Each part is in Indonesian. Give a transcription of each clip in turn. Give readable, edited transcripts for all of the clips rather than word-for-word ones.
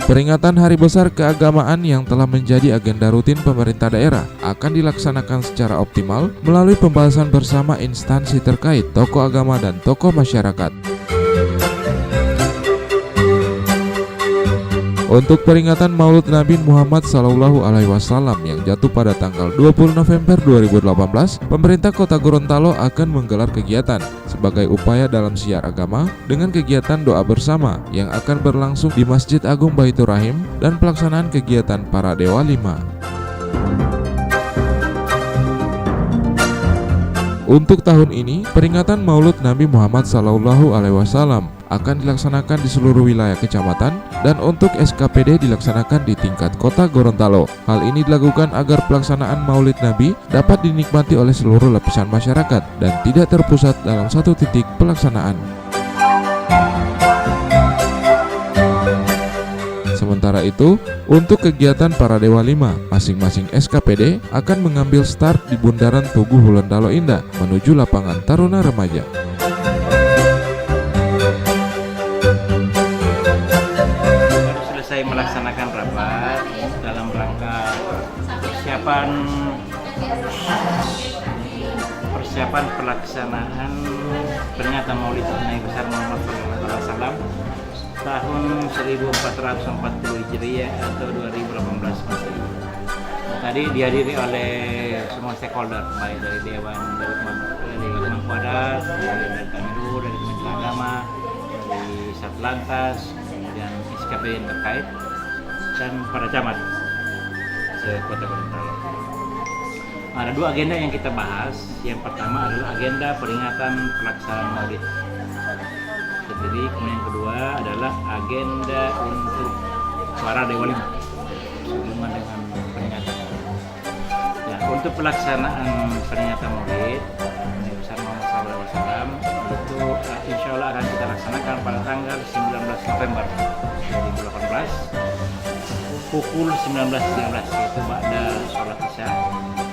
Peringatan Hari Besar Keagamaan yang telah menjadi agenda rutin pemerintah daerah akan dilaksanakan secara optimal melalui pembahasan bersama instansi terkait, tokoh agama dan tokoh masyarakat. Untuk peringatan Maulid Nabi Muhammad SAW yang jatuh pada tanggal 20 November 2018, pemerintah Kota Gorontalo akan menggelar kegiatan sebagai upaya dalam syiar agama dengan kegiatan doa bersama yang akan berlangsung di Masjid Agung Baitur Rahim dan pelaksanaan kegiatan para Dewa 5. Untuk tahun ini, peringatan Maulid Nabi Muhammad SAW akan dilaksanakan di seluruh wilayah kecamatan dan untuk SKPD dilaksanakan di tingkat Kota Gorontalo. Hal ini dilakukan agar pelaksanaan Maulid Nabi dapat dinikmati oleh seluruh lapisan masyarakat dan tidak terpusat dalam satu titik pelaksanaan. Sementara itu, untuk kegiatan para Dewa 5, masing-masing SKPD akan mengambil start di Bundaran Tugu Hulendalo Indah menuju lapangan Taruna Remaja. Baru selesai melaksanakan rapat dalam rangka persiapan pelaksanaan peringatan Maulid Nabi besar Muhammad SAW tahun 1440 Hijriah atau 2018 Masehi. Tadi dihadiri oleh semua stakeholder, baik dari Dewan Kementerian Adat, dari Kamilu, dari Kementerian Agama, dari Satlantas, kemudian SKPD yang terkait, dan para camat se-Kota Gorontalo. Ada dua agenda yang kita bahas. Yang pertama adalah agenda peringatan pelaksanaan Maulid sendiri, kemudian yang kedua adalah agenda untuk para Dewa 5 sehubungan dengan peringatan. Ya, untuk pelaksanaan peringatan Maulid Nabi besar Muhammad SAW itu insya Allah akan kita laksanakan pada tanggal 19 November 2018 pukul 19.13 yaitu ba'da sholat isya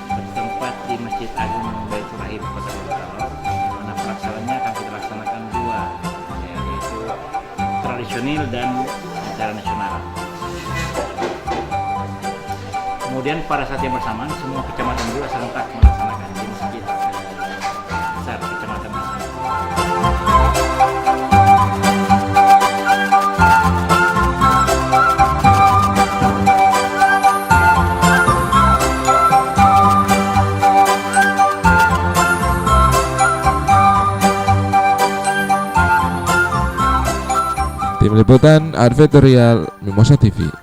bertempat di Masjid Agung Baitur Rahim Kota Gorontalo, di mana pelaksanaannya akan kita laksanakan dua, yaitu tradisional dan secara nasional. Kemudian pada saat yang bersamaan semua kecamatan juga serentak melaksanakan di masjid besar kecamatan masing-masing. Tim Liputan Advertorial Mimosa TV.